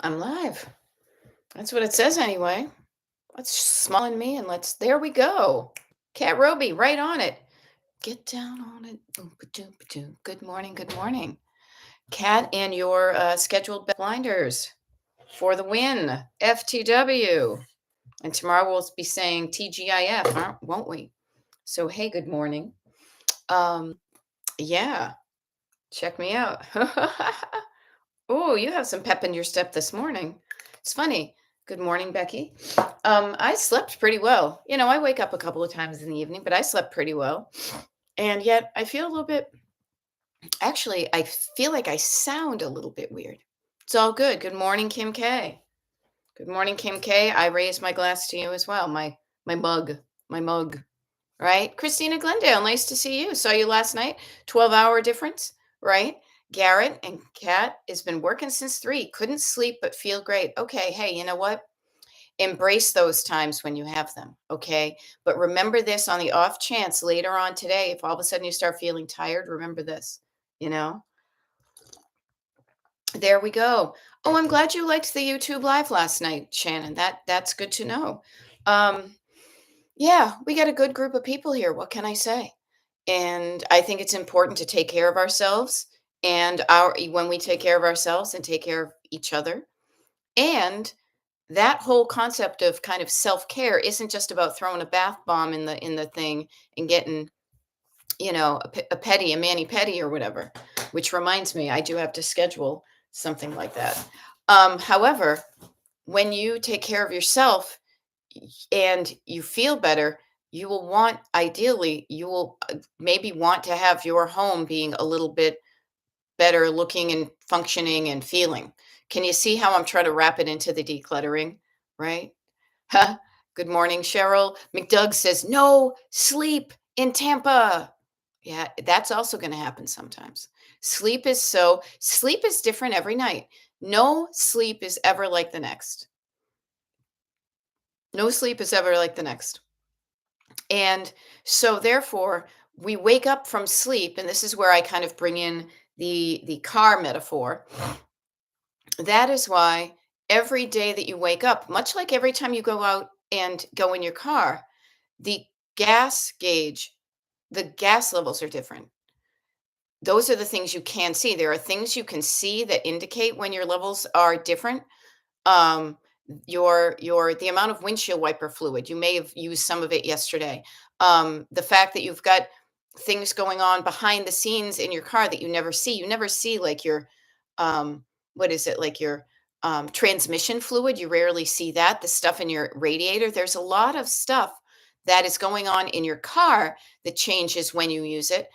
I'm live. That's what it says anyway. Let's small in me and there we go. Cat Roby, right on it. Get down on it. Boom, ba-doom, ba-doom. Good morning. Good morning. Cat and your scheduled blinders for the win. FTW. And tomorrow we'll be saying TGIF, won't we? So, hey, good morning. Um, yeah, check me out. Oh, you have some pep in your step this morning. It's funny. Good morning, Becky. I slept pretty well. I wake up a couple of times in the evening, but I slept pretty well. And yet I feel a little bit, actually, I feel like I sound a little bit weird. It's all good. Good morning, Kim K. Good morning, Kim K. I raise my glass to you as well. My mug, my mug, right? Christina Glendale, nice to see you. Saw you last night. 12-hour difference, right? Garrett and Kat has been working since 3. Couldn't sleep, but feel great. Okay, hey, you know what? Embrace those times when you have them, okay? But remember this on the off chance later on today, if all of a sudden you start feeling tired, remember this, you know? There we go. Oh, I'm glad you liked the YouTube live last night, Shannon. That's good to know. Um, yeah, we got a good group of people here. What can I say? And I think it's important to take care of ourselves and our when we take care of ourselves and take care of each other. And that whole concept of kind of self-care isn't just about throwing a bath bomb in the thing and getting, a mani pedi or whatever. Which reminds me, I do have to schedule something like that. However, when you take care of yourself and you feel better, you will want, ideally, you will maybe want to have your home being a little bit better looking and functioning and feeling. Can you see how I'm trying to wrap it into the decluttering? Right? Huh? Good morning, Cheryl. McDoug says, no sleep in Tampa. Yeah, that's also going to happen sometimes. Sleep is different every night. No sleep is ever like the next. No sleep is ever like the next. And so therefore, we wake up from sleep, and this is where I kind of bring in the car metaphor. That is why every day that you wake up, much like every time you go out and go in your car, the gas gauge, the gas levels are different. Those are the things you can see. There are things you can see that indicate when your levels are different. Um, your the amount of windshield wiper fluid, you may have used some of it yesterday. The fact that you've got things going on behind the scenes in your car that you never see. You never see like your what is it, like your transmission fluid. You rarely see that. The stuff in your radiator. There's a lot of stuff that is going on in your car that changes when you use it,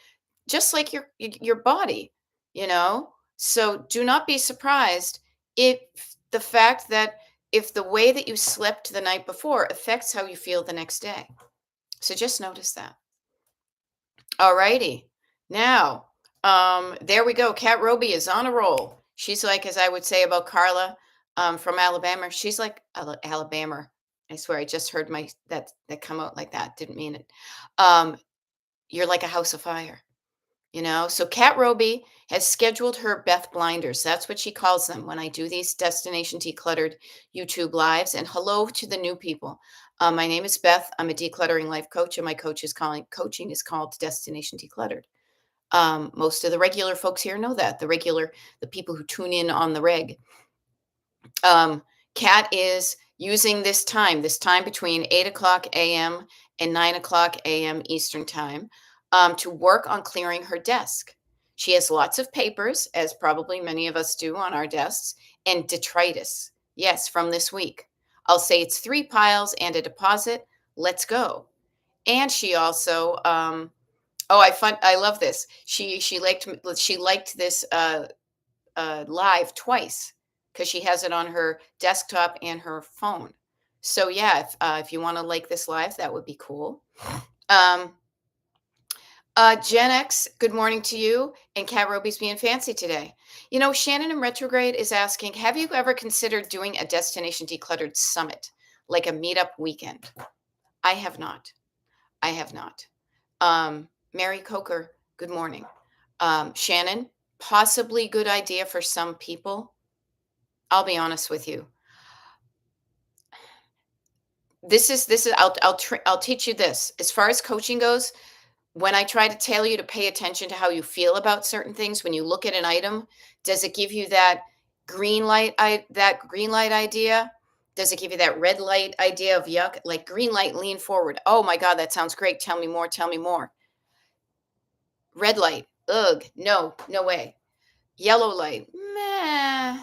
just like your body, you know? So do not be surprised if the fact that if the way that you slept the night before affects how you feel the next day. So just notice that. All righty. Now, there we go. Kat Roby is on a roll. She's like, as I would say about Carla from Alabama, she's like Alabama. I swear, I just heard that come out like that. Didn't mean it. Um, you're like a house of fire. So Kat Roby has scheduled her Beth Blinders. That's what she calls them when I do these Destination Decluttered YouTube lives. And hello to the new people. My name is Beth. I'm a decluttering life coach, and my coaching is called Destination Decluttered. Most of the regular folks here know that. The people who tune in on the reg. Kat is using this time between 8 o'clock a.m. and 9 o'clock a.m. Eastern time to work on clearing her desk. She has lots of papers, as probably many of us do on our desks, and detritus. Yes, from this week. I'll say it's 3 piles and a deposit. Let's go. And she also, I love this. She liked this live twice because she has it on her desktop and her phone. So yeah, if you want to like this live, that would be cool. Um, Gen X, good morning to you. And Kat Roby's being fancy today. Shannon in retrograde is asking, have you ever considered doing a Destination Decluttered summit, like a meetup weekend? I have not. I have not. Mary Coker, good morning. Shannon, possibly good idea for some people. I'll be honest with you. This is I'll teach you this. As far as coaching goes, when I try to tell you to pay attention to how you feel about certain things, when you look at an item, does it give you that green light idea? Does it give you that red light idea of yuck? Like green light, lean forward. Oh my God, that sounds great. Tell me more. Tell me more. Red light. Ugh. No, no way. Yellow light. Meh.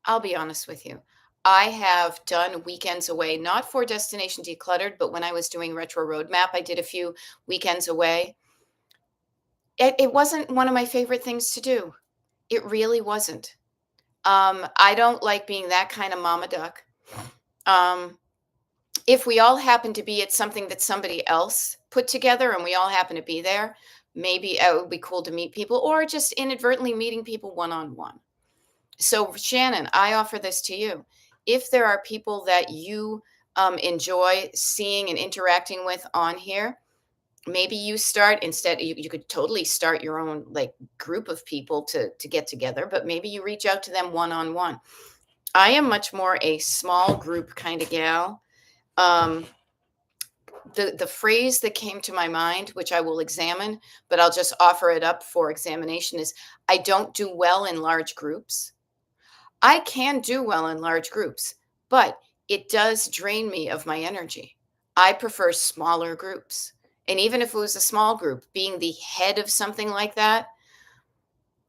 I'll be honest with you. I have done weekends away, not for Destination Decluttered, but when I was doing Retro Roadmap, I did a few weekends away. It wasn't one of my favorite things to do. It really wasn't. I don't like being that kind of mama duck. Um, if we all happen to be at something that somebody else put together and we all happen to be there, maybe it would be cool to meet people or just inadvertently meeting people one on one. So, Shannon, I offer this to you. If there are people that you enjoy seeing and interacting with on here, maybe you start instead, you could totally start your own like group of people to get together, but maybe you reach out to them one on one. I am much more a small group kind of gal. Um, the phrase that came to my mind, which I will examine, but I'll just offer it up for examination, is I don't do well in large groups. I can do well in large groups, but it does drain me of my energy. I prefer smaller groups. And even if it was a small group, being the head of something like that,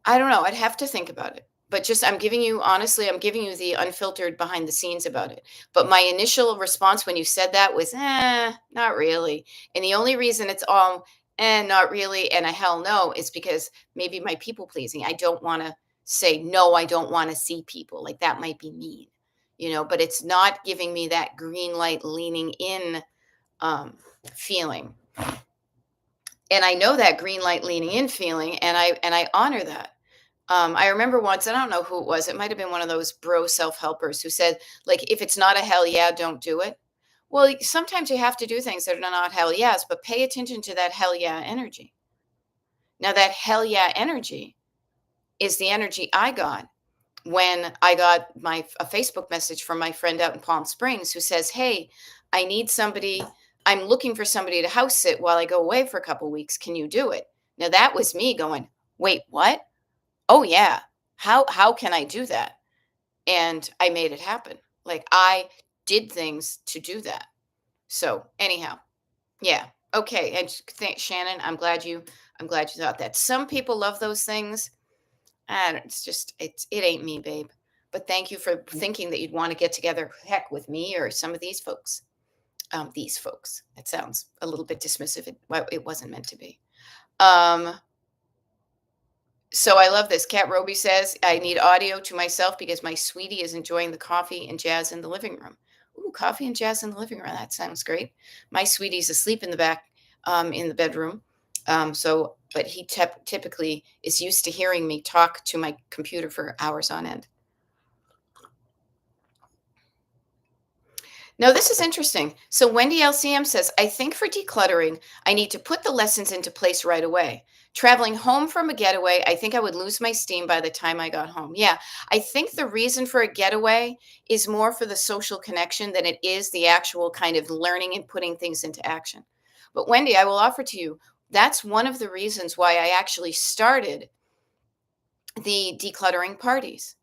I don't know. I'd have to think about it. But just, I'm giving you, honestly, I'm giving you the unfiltered behind the scenes about it. But my initial response when you said that was, not really. And the only reason it's all, not really, and a hell no, is because maybe my people pleasing. I don't want to say, no, I don't want to see people. Like that might be mean, but it's not giving me that green light leaning in feeling. And I know that green light leaning in feeling, and I honor that. I remember once, I don't know who it was. It might have been one of those bro self-helpers who said, like, if it's not a hell yeah, don't do it. Well, sometimes you have to do things that are not hell yes, but pay attention to that hell yeah energy. Now, that hell yeah energy is the energy I got when I got a Facebook message from my friend out in Palm Springs who says, "Hey, I need somebody. I'm looking for somebody to house sit while I go away for a couple weeks. Can you do it?" Now, that was me going, "Wait, what? Oh yeah. How can I do that?" And I made it happen. Like I did things to do that. So anyhow, yeah. Okay. And Shannon, I'm glad you thought that. Some people love those things. And it's just it ain't me, babe. But thank you for thinking that you'd want to get together, heck, with me or some of these folks. These folks. That sounds a little bit dismissive. It wasn't meant to be. Um, So I love this. Kat Roby says, I need audio to myself because my sweetie is enjoying the coffee and jazz in the living room. Ooh, coffee and jazz in the living room. That sounds great. My sweetie's asleep in the back, in the bedroom. But he typically is used to hearing me talk to my computer for hours on end. No, this is interesting. So Wendy LCM says, I think for decluttering, I need to put the lessons into place right away. Traveling home from a getaway, I think I would lose my steam by the time I got home. Yeah, I think the reason for a getaway is more for the social connection than it is the actual kind of learning and putting things into action. But Wendy, I will offer to you, that's one of the reasons why I actually started the decluttering parties.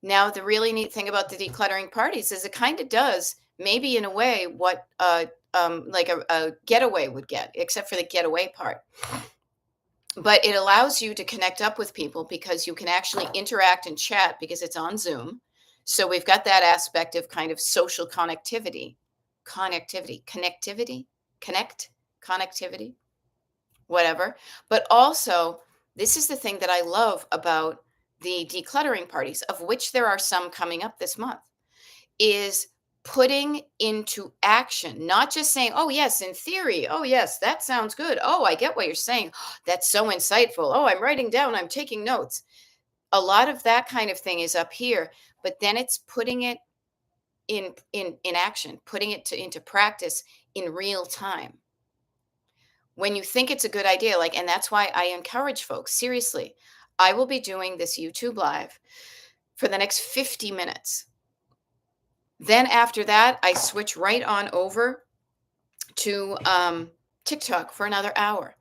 Now, the really neat thing about the decluttering parties is it kind of does, maybe in a way, what like a getaway would get, except for the getaway part. But it allows you to connect up with people because you can actually interact and chat because it's on Zoom. So we've got that aspect of kind of social connectivity, connect, connectivity, whatever. But also, this is the thing that I love about the decluttering parties, of which there are some coming up this month, is putting into action, not just saying, oh, yes, in theory. Oh, yes, that sounds good. Oh, I get what you're saying. That's so insightful. Oh, I'm writing down, I'm taking notes. A lot of that kind of thing is up here, but then it's putting it in action, putting it into practice in real time. When you think it's a good idea, and that's why I encourage folks, seriously, I will be doing this YouTube live for the next 50 minutes. Then after that, I switch right on over to TikTok for another hour.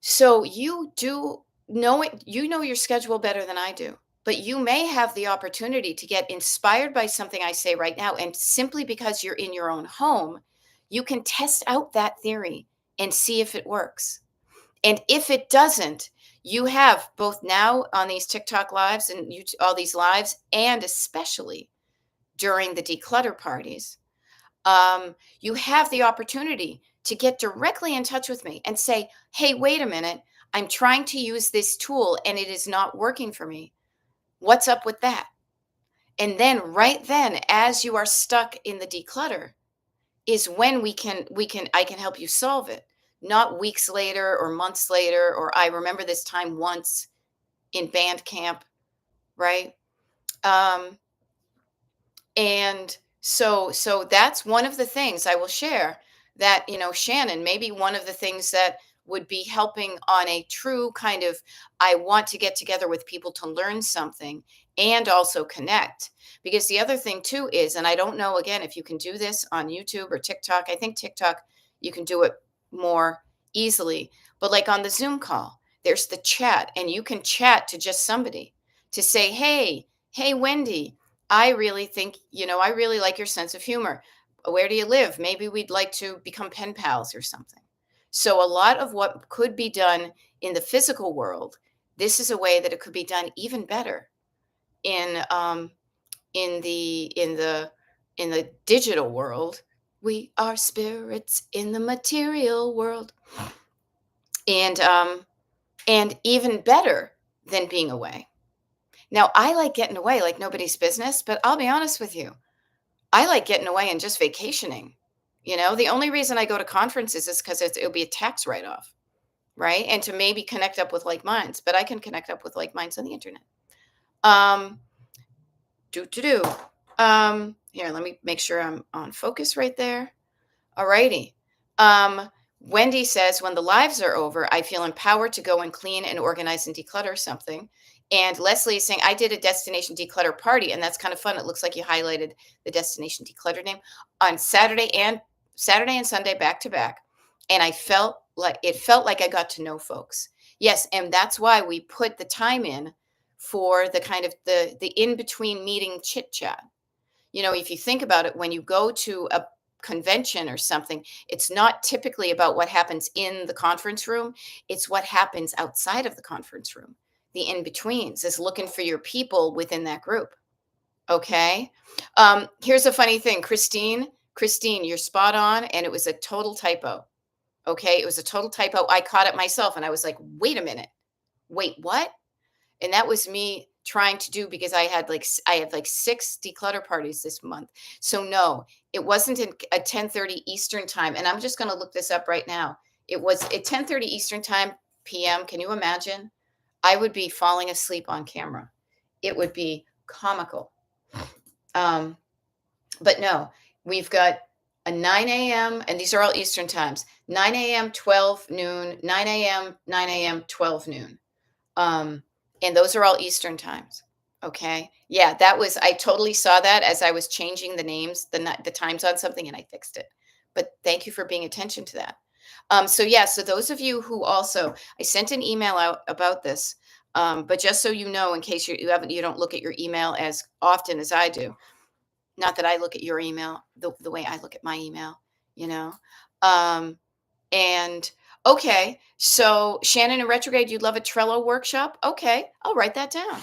So you do know it, you know your schedule better than I do, but you may have the opportunity to get inspired by something I say right now. And simply because you're in your own home, you can test out that theory and see if it works. And if it doesn't, you have both now on these TikTok lives and all these lives, and especially during the declutter parties, you have the opportunity to get directly in touch with me and say, hey, wait a minute, I'm trying to use this tool and it is not working for me. What's up with that? And then right then, as you are stuck in the declutter, is when I can help you solve it. Not weeks later or months later, or I remember this time once in band camp, right? Um, And so that's one of the things I will share, that, Shannon, maybe one of the things that would be helping on a true kind of, I want to get together with people to learn something and also connect. Because the other thing too is, and I don't know again if you can do this on YouTube or TikTok. I think TikTok you can do it more easily, but like on the Zoom call, there's the chat, and you can chat to just somebody to say, hey Wendy, I really think, I really like your sense of humor. Where do you live? Maybe we'd like to become pen pals or something. So, a lot of what could be done in the physical world, this is a way that it could be done even better in in the in the in the digital world. We are spirits in the material world, and even better than being away. Now, I like getting away like nobody's business, but I'll be honest with you. I like getting away and just vacationing. The only reason I go to conferences is because it'll be a tax write off, right? And to maybe connect up with like minds, but I can connect up with like minds on the internet. Um, do. Here, let me make sure I'm on focus right there. All righty. Um, Wendy says, when the lives are over, I feel empowered to go and clean and organize and declutter something. And Leslie is saying, I did a destination declutter party, and that's kind of fun. It looks like you highlighted the destination declutter name on Saturday and Sunday back to back. And it felt like I got to know folks. Yes, and that's why we put the time in for the kind of the in between meeting chit chat. If you think about it, when you go to a convention or something, it's not typically about what happens in the conference room. It's what happens outside of the conference room. The in betweens is looking for your people within that group. Okay. Here's a funny thing, Christine, you're spot on. And it was a total typo. Okay. It was a total typo. I caught it myself and I was like, wait a minute. Wait, what? And that was me trying to do, because I had like 6 declutter parties this month. So no, it wasn't at 10:30 Eastern time. And I'm just going to look this up right now. It was at 10:30 Eastern time PM. Can you imagine? I would be falling asleep on camera. It would be comical. Um, but no, we've got a 9 a.m. and these are all Eastern times. 9 a.m., 12 noon, 9 a.m., 9 a.m., 12 noon. And those are all Eastern times. Okay. Yeah, I totally saw that as I was changing the names, the times on something, and I fixed it. But thank you for paying attention to that. So yeah, so those of you who also, I sent an email out about this. But just so you know, in case you don't look at your email as often as I do, not that I look at your email the way I look at my email, you know. Um, and okay, so Shannon in retrograde, you'd love a Trello workshop. Okay, I'll write that down.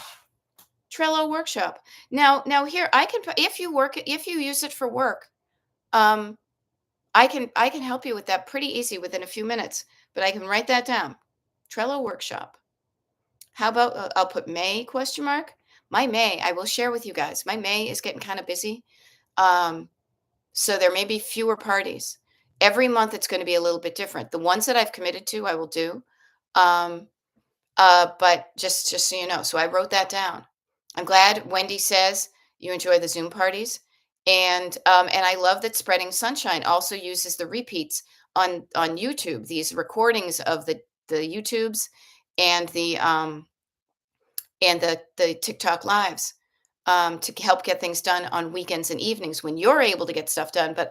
Trello workshop. Now here I can, if you use it for work, um, I can help you with that pretty easy within a few minutes. But I can write that down. Trello workshop. How about I'll put May question mark. My May, I will share with you guys. My May is getting kind of busy. Um, So there may be fewer parties. Every month it's going to be a little bit different. The ones that I've committed to, I will do. Um, but just so you know, so I wrote that down. I'm glad Wendy says you enjoy the Zoom parties, and I love that Spreading Sunshine also uses the repeats on YouTube. These recordings of the YouTubes and the TikTok lives. to help get things done on weekends and evenings when you're able to get stuff done. But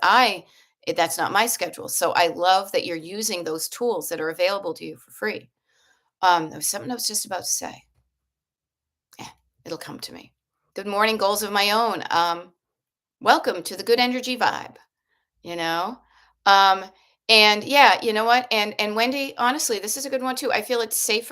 that's not my schedule. So I love that you're using those tools that are available to you for free. There was something I was just about to say. Yeah, it'll come to me. Good morning, goals of my own. Welcome to the good energy vibe, you know? Um, and yeah, you know what? And Wendy, honestly, this is a good one too. I feel it's a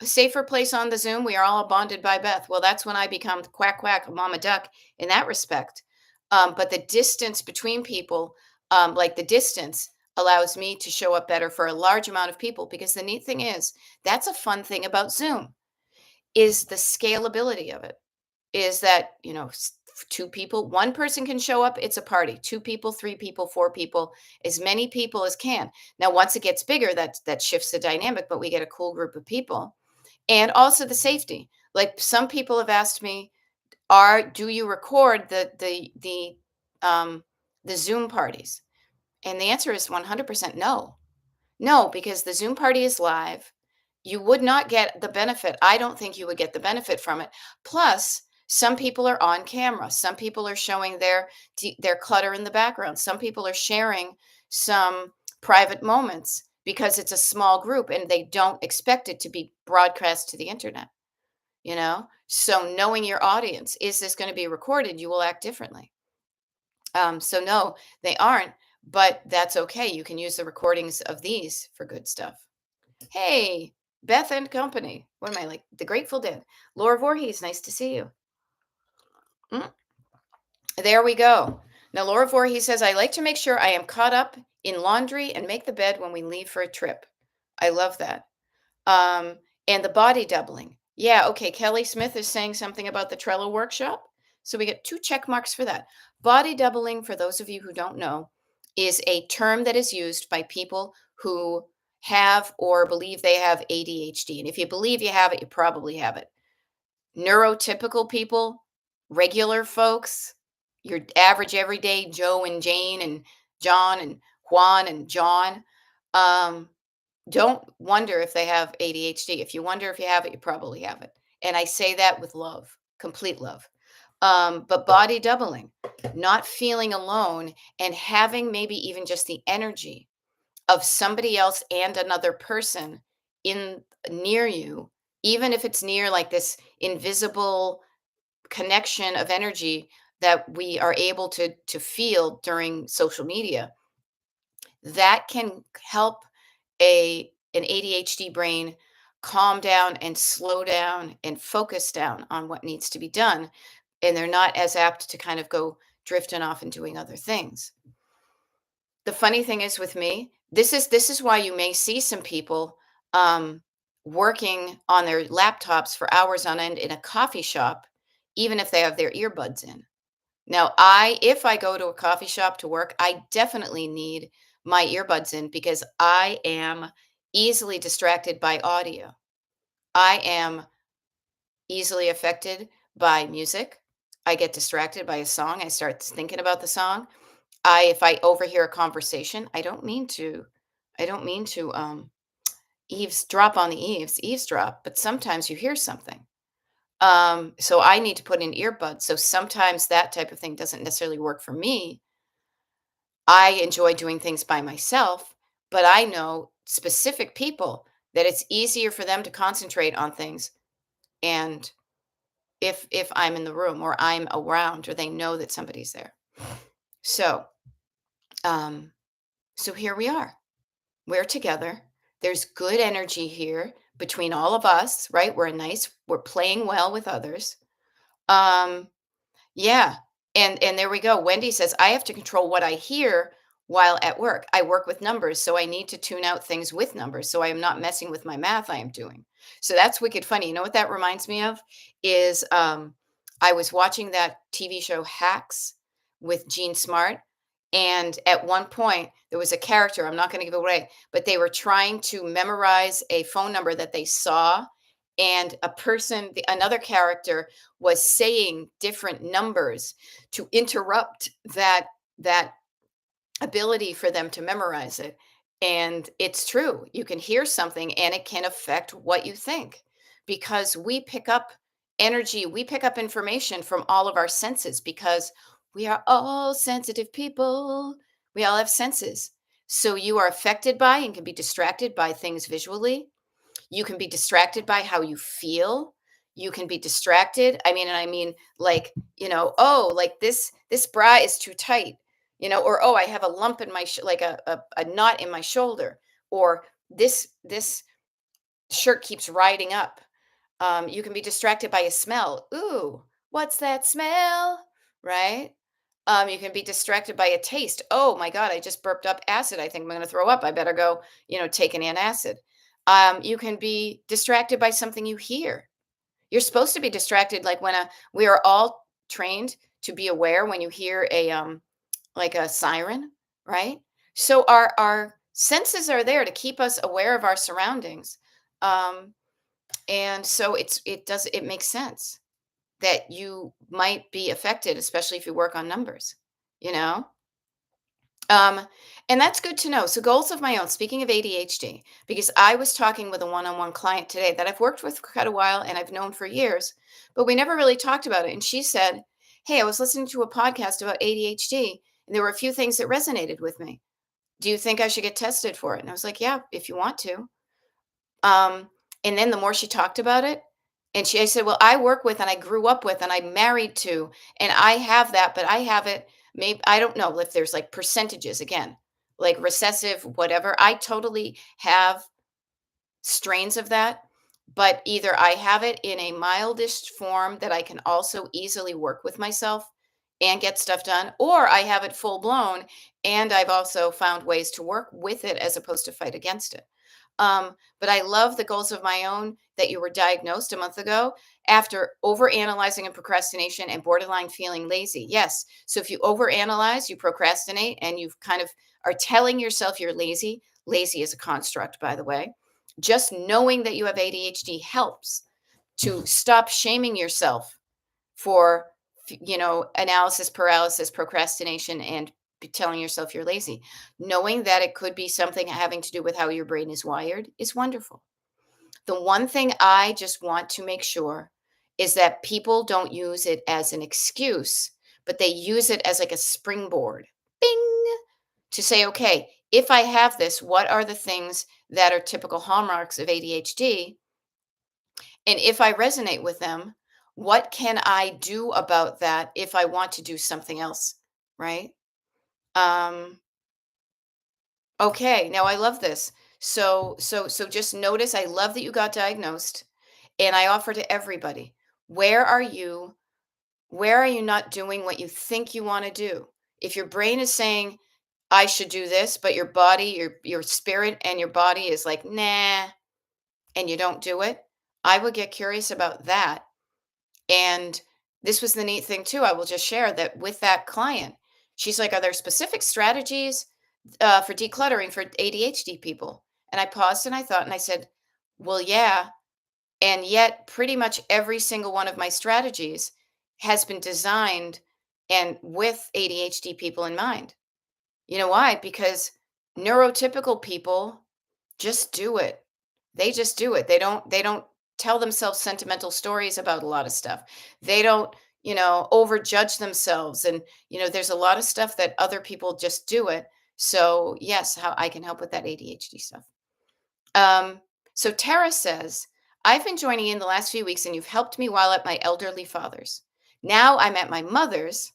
safer place on the Zoom. We are all bonded by Beth. Well, that's when I become quack quack, mama duck in that respect. But the distance between people, like the distance, allows me to show up better for a large amount of people. Because the neat thing is, that's a fun thing about Zoom is the scalability of it. Is that two people, one person can show up, it's a party. Two people, three people, four people, as many people as can. Now, once it gets bigger, that shifts the dynamic, but we get a cool group of people. And also the safety. Like some people have asked me, do you record the Zoom parties? And the answer is 100% no. No, because the Zoom party is live. You would not get the benefit. I don't think you would get the benefit from it. Plus, some people are on camera. Some people are showing their clutter in the background. Some people are sharing some private moments because it's a small group and they don't expect it to be broadcast to the internet. So knowing your audience, is this going to be recorded? You will act differently. So no, they aren't, but that's okay. You can use the recordings of these for good stuff. Hey, Beth and Company. What am I like? The Grateful Dead. Laura Voorhees, nice to see you. Mm, there we go. Now, Laura Voorhees says, I like to make sure I am caught up in laundry and make the bed when we leave for a trip. I love that. Um, and the body doubling. Yeah, okay. Kelly Smith is saying something about the Trello workshop. So we get 2 check marks for that. Body doubling, for those of you who don't know, is a term that is used by people who have or believe they have ADHD. And if you believe you have it, you probably have it. Neurotypical people, regular folks, your average everyday Joe and Jane and John and Juan and John, um, don't wonder if they have ADHD. If you wonder if you have it, you probably have it. And I say that with love, complete love. But body doubling, not feeling alone and having maybe even just the energy of somebody else and another person in near you, even if it's near like this invisible connection of energy that we are able to feel during social media, that can help an ADHD brain calm down and slow down and focus down on what needs to be done. And they're not as apt to kind of go drifting off and doing other things. The funny thing is with me, this is why you may see some people um, working on their laptops for hours on end in a coffee shop, even if they have their earbuds in. Now, if I go to a coffee shop to work, I definitely need my earbuds in because I am easily distracted by audio. I am easily affected by music. I get distracted by a song. I start thinking about the song. If I overhear a conversation, I don't mean to eavesdrop on the eavesdrop, but sometimes you hear something. So I need to put in earbuds. So sometimes that type of thing doesn't necessarily work for me. I enjoy doing things by myself, but I know specific people that it's easier for them to concentrate on things and if I'm in the room or I'm around or they know that somebody's there. So, um so here we are. We're together. There's good energy here between all of us, right? We're playing well with others. Um Yeah. And there we go. Wendy says, I have to control what I hear while at work. I work with numbers, so I need to tune out things with numbers. So I am not messing with my math I am doing. So that's wicked funny. You know what that reminds me of? Is I was watching that TV show Hacks with Gene Smart. And at one point, there was a character, I'm not going to give it away, but they were trying to memorize a phone number that they saw. And another character was saying different numbers to interrupt that ability for them to memorize it. And it's true. You can hear something and it can affect what you think because we pick up energy, we pick up information from all of our senses because we are all sensitive people. We all have senses. So you are affected by and can be distracted by things visually. You can be distracted by how you feel. You can be distracted. I mean, like, oh, like this bra is too tight, or oh, I have a lump in my like a knot in my shoulder, or this shirt keeps riding up. You can be distracted by a smell. Ooh, what's that smell? Right? You can be distracted by a taste. Oh my God, I just burped up acid. I think I'm going to throw up. I better go, take an antacid. You can be distracted by something you hear. You're supposed to be distracted, like we are all trained to be aware when you hear like a siren, right? So our senses are there to keep us aware of our surroundings. Um, and so it makes sense that you might be affected, especially if you work on numbers, you know? Um, and that's good to know. So goals of my own, speaking of ADHD, because I was talking with a one-on-one client today that I've worked with for quite a while and I've known for years, but we never really talked about it. And she said, "Hey, I was listening to a podcast about ADHD, and there were a few things that resonated with me. Do you think I should get tested for it?" And I was like, "Yeah, if you want to." Um, and then the more she talked about it, and I said, "Well, I work with and I grew up with and I'm married to, and I have that, but I have it. Maybe I don't know if there's like percentages again, like recessive, whatever. I totally have strains of that, but either I have it in a mildish form that I can also easily work with myself and get stuff done, or I have it full blown and I've also found ways to work with it as opposed to fight against it." But I love the goals of my own that you were diagnosed a month ago after overanalyzing and procrastination and borderline feeling lazy. Yes. So if you overanalyze, you procrastinate, and you've kind of are telling yourself you're lazy. Lazy is a construct, by the way. Just knowing that you have ADHD helps to stop shaming yourself for, analysis paralysis, procrastination, and telling yourself you're lazy. Knowing that it could be something having to do with how your brain is wired is wonderful. The one thing I just want to make sure is that people don't use it as an excuse, but they use it as like a springboard. Bing! To say, okay, if I have this, what are the things that are typical hallmarks of ADHD? And if I resonate with them, what can I do about that if I want to do something else? Right? Um, okay, now I love this. So just notice, I love that you got diagnosed, and I offer to everybody, where are you where are you not doing what you think you want to do? If your brain is saying I should do this, but your body, your spirit and your body is like, nah, and you don't do it, I would get curious about that. And this was the neat thing too. I will just share that with that client. She's like, "Are there specific strategies for decluttering for ADHD people?" And I paused and I thought, and I said, "Well, yeah." And yet, pretty much every single one of my strategies has been designed and with ADHD people in mind. You know why? Because neurotypical people just do it. They just do it. They don't tell themselves sentimental stories about a lot of stuff. They don't, overjudge themselves, and there's a lot of stuff that other people just do it. So, yes, how I can help with that ADHD stuff. Um so Tara says, "I've been joining in the last few weeks and you've helped me while at my elderly father's. Now I'm at my mother's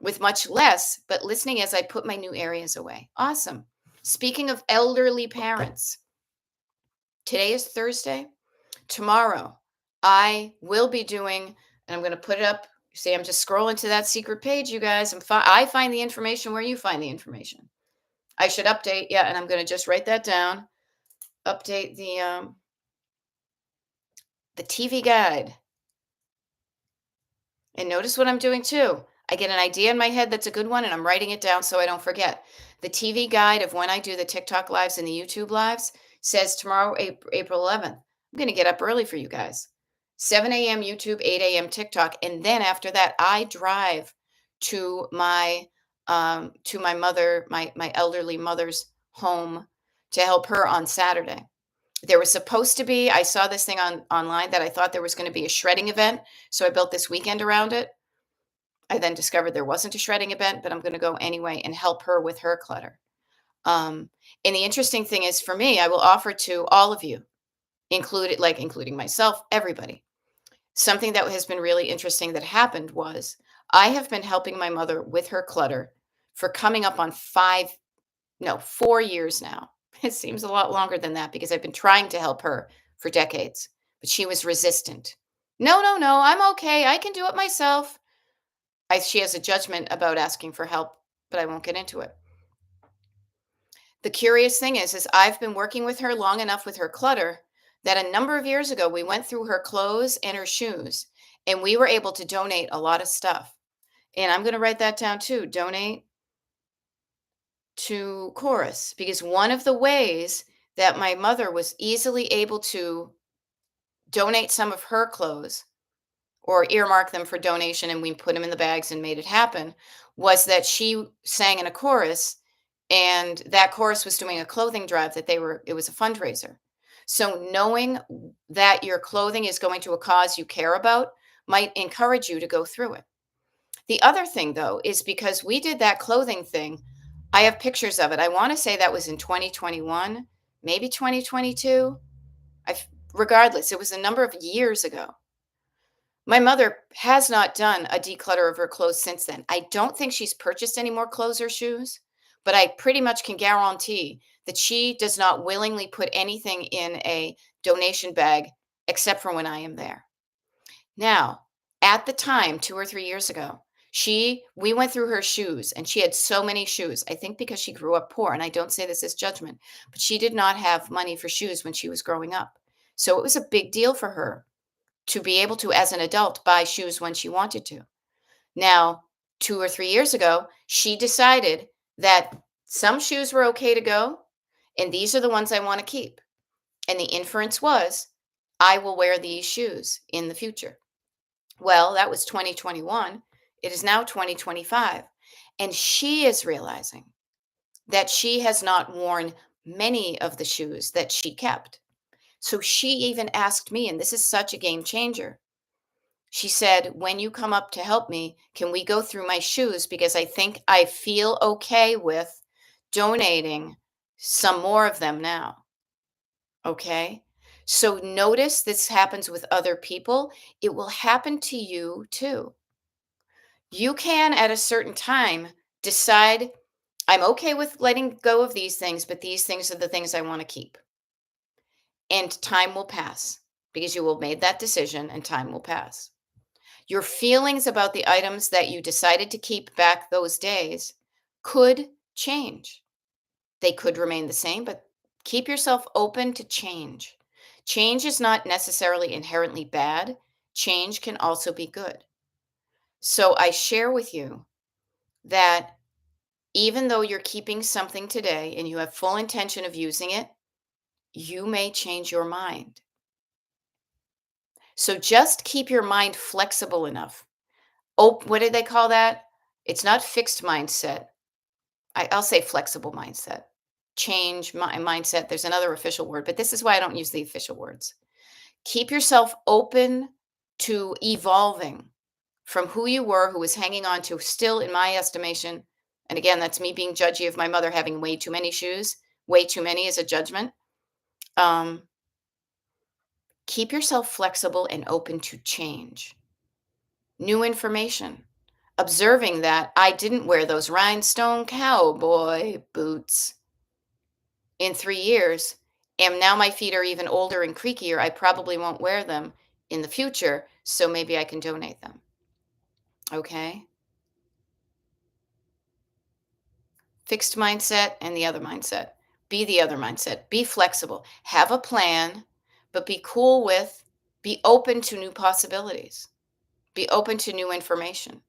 with much less, but listening as I put my new areas away." Awesome. Speaking of elderly parents, today is Thursday. Tomorrow, I will be doing, and I'm going to put it up. See, I'm just scrolling to that secret page, you guys. I find the information where you find the information. I should update, yeah, and I'm going to just write that down. Update the TV guide. And notice what I'm doing too. I get an idea in my head that's a good one, and I'm writing it down so I don't forget. The TV guide of when I do the TikTok lives and the YouTube lives says tomorrow, April 11th. I'm going to get up early for you guys. 7 a.m. YouTube, 8 a.m. TikTok. And then after that, I drive to my mother, my elderly mother's home to help her on Saturday. There was supposed to be, I saw this thing online that I thought there was going to be a shredding event. So I built this weekend around it. I then discovered there wasn't a shredding event, but I'm going to go anyway and help her with her clutter. Um, and the interesting thing is for me, I will offer to all of you, including myself, everybody. Something that has been really interesting that happened was I have been helping my mother with her clutter for coming up on 4 years now. It seems a lot longer than that because I've been trying to help her for decades, but she was resistant. No, no, no, I'm okay. I can do it myself. She has a judgment about asking for help, but I won't get into it. The curious thing is I've been working with her long enough with her clutter that a number of years ago we went through her clothes and her shoes, and we were able to donate a lot of stuff. And I'm going to write that down too. Donate to Chorus, because one of the ways that my mother was easily able to donate some of her clothes or earmark them for donation, and we put them in the bags and made it happen, was that she sang in a chorus, and that chorus was doing a clothing drive that it was a fundraiser. So knowing that your clothing is going to a cause you care about might encourage you to go through it. The other thing, though, is because we did that clothing thing, I have pictures of it. I want to say that was in 2021, maybe 2022. Regardless, it was a number of years ago. My mother has not done a declutter of her clothes since then. I don't think she's purchased any more clothes or shoes, but I pretty much can guarantee that she does not willingly put anything in a donation bag except for when I am there. Now, at the time, 2 or 3 years ago, we went through her shoes, and she had so many shoes. I think because she grew up poor, and I don't say this as judgment, but she did not have money for shoes when she was growing up. So it was a big deal for her to be able to, as an adult, buy shoes when she wanted to. Now, 2 or 3 years ago, she decided that some shoes were okay to go, and these are the ones I want to keep. And the inference was, I will wear these shoes in the future. Well, that was 2021. It is now 2025. And she is realizing that she has not worn many of the shoes that she kept. So she even asked me, and this is such a game changer. She said, when you come up to help me, can we go through my shoes? Because I feel okay with donating some more of them now. Okay. So notice this happens with other people. It will happen to you too. You can, at a certain time, decide, I'm okay with letting go of these things, but these things are the things I want to keep. And time will pass because you will have made that decision, and time will pass. Your feelings about the items that you decided to keep back those days could change. They could remain the same, but keep yourself open to change. Change is not necessarily inherently bad. Change can also be good. So I share with you that even though you're keeping something today and you have full intention of using it, you may change your mind. So just keep your mind flexible enough. Oh, what did they call that? It's not fixed mindset. I'll say flexible mindset. Change mindset. There's another official word, but this is why I don't use the official words. Keep yourself open to evolving from who you were, who was hanging on to, still, in my estimation, and again, that's me being judgy of my mother having way too many shoes. Way too many is a judgment. Um, keep yourself flexible and open to change. New information. Observing that I didn't wear those rhinestone cowboy boots in 3 years, and now my feet are even older and creakier. I probably won't wear them in the future, so maybe I can donate them. Okay? Fixed mindset and the other mindset. Be the other mindset. Be flexible. Have a plan, but be open to new possibilities. Be open to new information.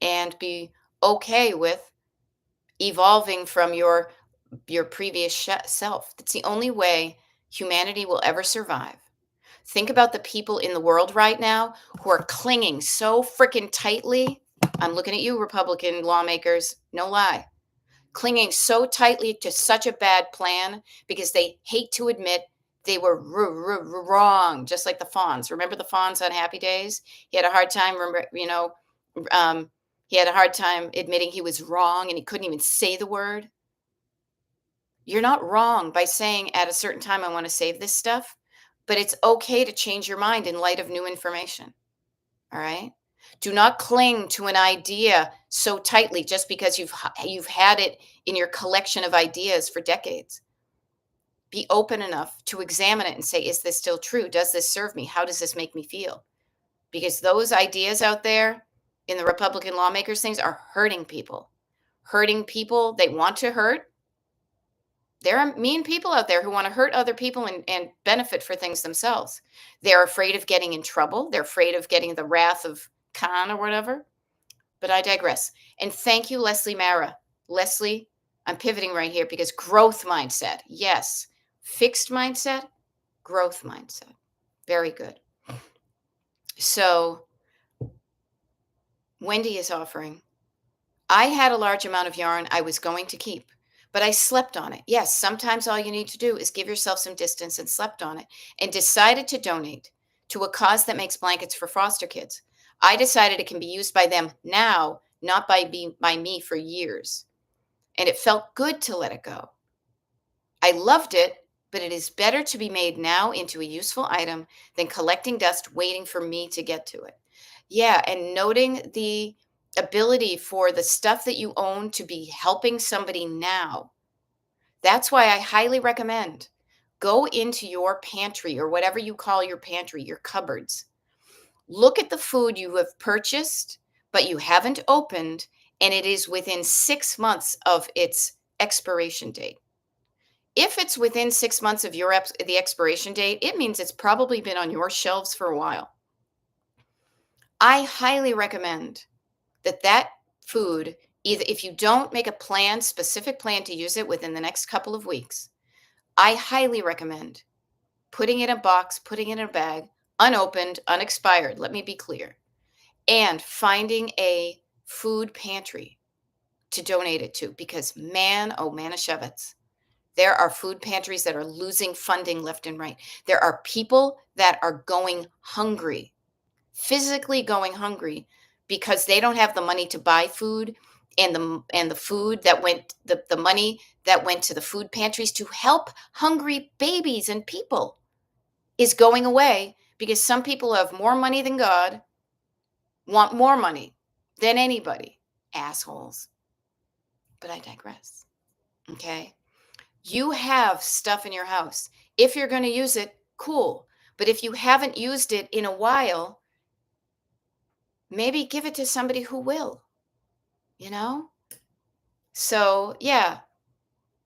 And be okay with evolving from your previous self. That's the only way humanity will ever survive. Think about the people in the world right now who are clinging so freaking tightly. I'm looking at you, Republican lawmakers, no lie. clinging so tightly to such a bad plan because they hate to admit they were wrong, just like the Fonz. Remember the Fonz on Happy Days? He had a hard time, um, he had a hard time admitting he was wrong and he couldn't even say the word. You're not wrong by saying at a certain time, I want to save this stuff, but it's okay to change your mind in light of new information. All right. Do not cling to an idea so tightly just because you've had it in your collection of ideas for decades. Be open enough to examine it and say, is this still true? Does this serve me? How does this make me feel? Because those ideas out there in the Republican lawmakers things are hurting people. Hurting people they want to hurt. There are mean people out there who want to hurt other people and benefit for things themselves. They're afraid of getting in trouble. They're afraid of getting the wrath of Khan or whatever. But I digress. And thank you, Leslie Mara. Leslie, I'm pivoting right here because growth mindset. Yes. Fixed mindset, growth mindset. Very good. So Wendy is offering. I had a large amount of yarn I was going to keep, but I slept on it. Yes, sometimes all you need to do is give yourself some distance and slept on it and decided to donate to a cause that makes blankets for foster kids. I decided it can be used by them now, not by me for years. And it felt good to let it go. I loved it, but it is better to be made now into a useful item than collecting dust waiting for me to get to it. Yeah, and noting the ability for the stuff that you own to be helping somebody now. That's why I highly recommend go into your pantry or whatever you call your pantry, your cupboards. Look at the food you have purchased, but you haven't opened, and it is within 6 months of its expiration date. If it's within 6 months of the expiration date, it means it's probably been on your shelves for a while. I highly recommend that food, either if you don't make a specific plan to use it within the next couple of weeks, I highly recommend putting it in a box, putting it in a bag, unopened, unexpired. Let me be clear. And finding a food pantry to donate it to because man, oh Manischewitz, there are food pantries that are losing funding left and right. There are people that are going hungry, physically going hungry because they don't have the money to buy food and the food that went the money that went to the food pantries to help hungry babies and people is going away because some people have more money than God, want more money than anybody. Assholes. But I digress. Okay? You have stuff in your house. If you're going to use it, cool. But if you haven't used it in a while, maybe give it to somebody who will, you know? So, yeah.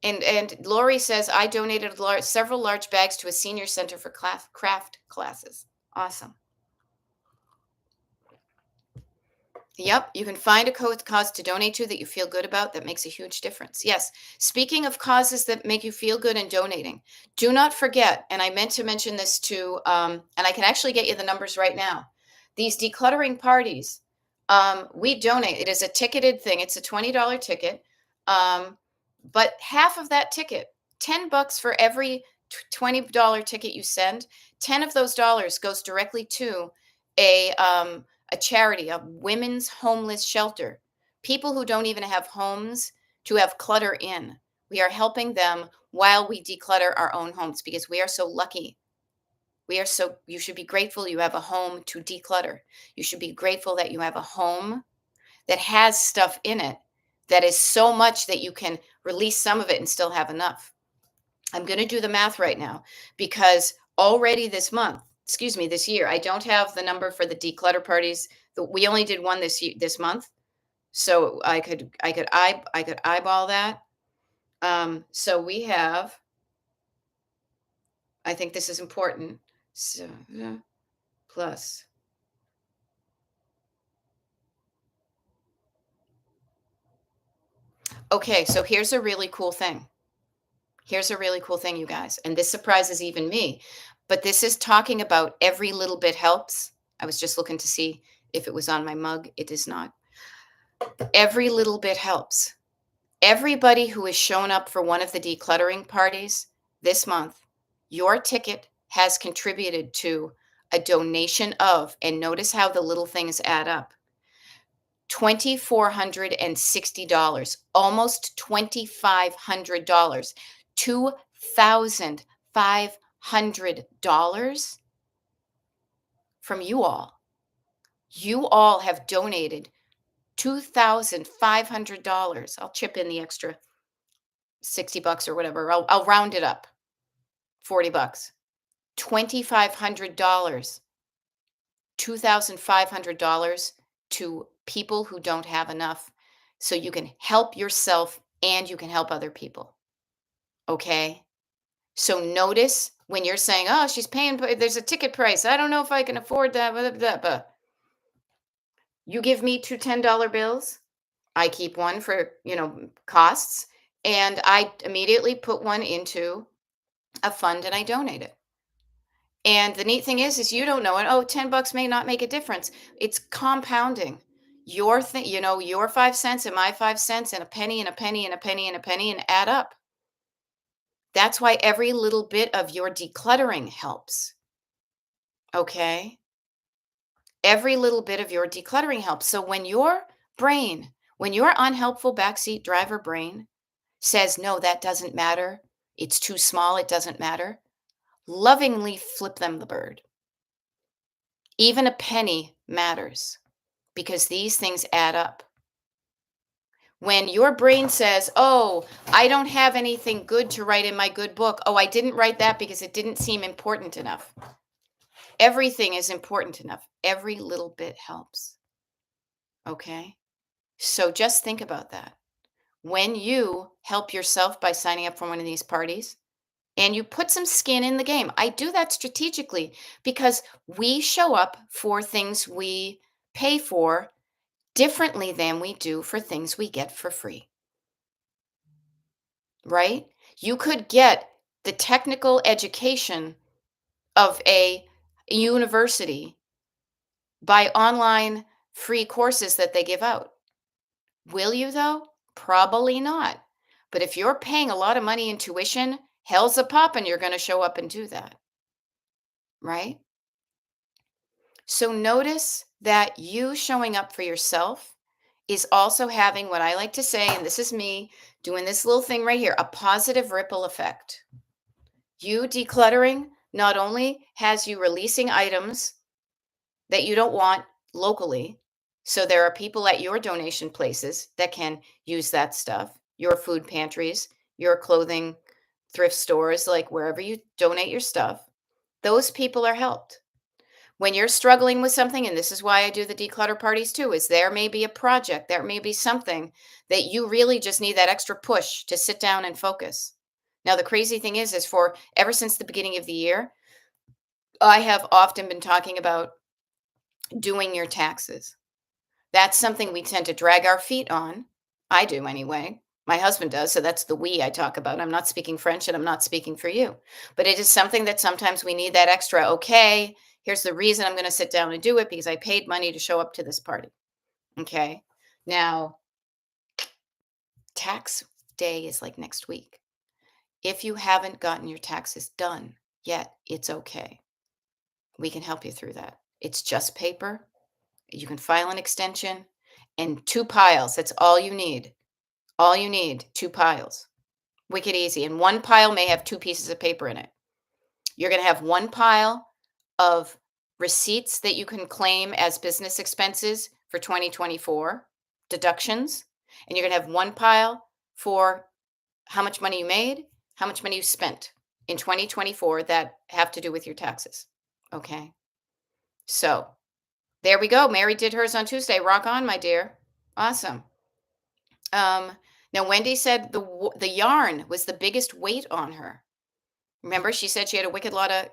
And Lori says, I donated several large bags to a senior center for craft classes. Awesome. Yep, you can find a cause to donate to that you feel good about that makes a huge difference. Yes, speaking of causes that make you feel good and donating, do not forget, and I meant to mention this too, and I can actually get you the numbers right now. These decluttering parties, we donate. It is a ticketed thing. It's a $20 ticket, but half of that ticket, $10 for every $20 ticket you send, 10 of those dollars goes directly to a charity, a women's homeless shelter, people who don't even have homes to have clutter in. We are helping them while we declutter our own homes because we are so lucky. You should be grateful you have a home to declutter. You should be grateful that you have a home that has stuff in it that is so much that you can release some of it and still have enough. I'm going to do the math right now because already this year, I don't have the number for the declutter parties. We only did one this month, so I could eyeball that. So we have. I think this is important. So plus. Okay, so here's a really cool thing. Here's a really cool thing, you guys, and this surprises even me. But this is talking about every little bit helps. I was just looking to see if it was on my mug. It is not. Every little bit helps. Everybody who has shown up for one of the decluttering parties this month, your ticket has contributed to a donation of, and notice how the little things add up, $2,460, almost $2,500, $2,500 from you all. You all have donated $2,500. I'll chip in the extra 60 bucks or whatever. I'll round it up. 40 bucks. $2,500. $2,500 to people who don't have enough, so you can help yourself and you can help other people. Okay? So notice when you're saying, "Oh, she's paying, but there's a ticket price. I don't know if I can afford that." Blah, blah, blah. You give me two $10 bills. I keep one for, costs, and I immediately put one into a fund and I donate it. And the neat thing is you don't know it. Oh, 10 bucks may not make a difference. It's compounding. Your thing, your 5 cents and my 5 cents and a penny and a penny and a penny and a penny and add up. That's why every little bit of your decluttering helps. Okay? Every little bit of your decluttering helps. So when your unhelpful backseat driver brain says, no, that doesn't matter, it's too small, it doesn't matter, lovingly flip them the bird. Even a penny matters because these things add up. When your brain says, oh, I don't have anything good to write in my good book. Oh, I didn't write that because it didn't seem important enough. Everything is important enough. Every little bit helps. Okay? So just think about that. When you help yourself by signing up for one of these parties and you put some skin in the game, I do that strategically because we show up for things we pay for differently than we do for things we get for free, right? You could get the technical education of a university by online free courses that they give out. Will you, though? Probably not. But if you're paying a lot of money in tuition, hell's a poppin', you're going to show up and do that, right? So notice that you showing up for yourself is also having what I like to say, and this is me doing this little thing right here, a positive ripple effect. You decluttering not only has you releasing items that you don't want locally, so there are people at your donation places that can use that stuff, your food pantries, your clothing thrift stores, like wherever you donate your stuff, those people are helped. When you're struggling with something, and this is why I do the declutter parties too, is there may be a project, there may be something that you really just need that extra push to sit down and focus. Now, the crazy thing is for ever since the beginning of the year, I have often been talking about doing your taxes. That's something we tend to drag our feet on. I do anyway. My husband does. So that's the we I talk about. I'm not speaking French and I'm not speaking for you. But it is something that sometimes we need that extra, okay, here's the reason I'm going to sit down and do it because I paid money to show up to this party. Okay. Now, tax day is like next week. If you haven't gotten your taxes done yet, it's okay. We can help you through that. It's just paper. You can file an extension and 2 piles. That's all you need. All you need, 2 piles. Wicked easy. And one pile may have 2 pieces of paper in it. You're going to have one pile of receipts that you can claim as business expenses for 2024, deductions. And you're going to have one pile for how much money you made, how much money you spent in 2024 that have to do with your taxes. Okay. So there we go. Mary did hers on Tuesday. Rock on, my dear. Awesome. Now Wendy said the yarn was the biggest weight on her. Remember, she said she had a wicked lot of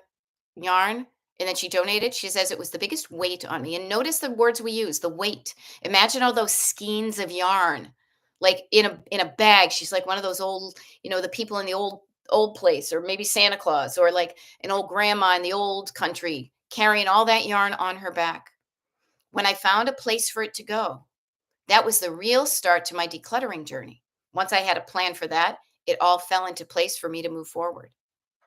yarn and then she donated. She says it was the biggest weight on me. And notice the words we use, the weight. Imagine all those skeins of yarn, like in a bag. She's like one of those old, the people in the old place, or maybe Santa Claus, or like an old grandma in the old country carrying all that yarn on her back. When I found a place for it to go, that was the real start to my decluttering journey. Once I had a plan for that, it all fell into place for me to move forward.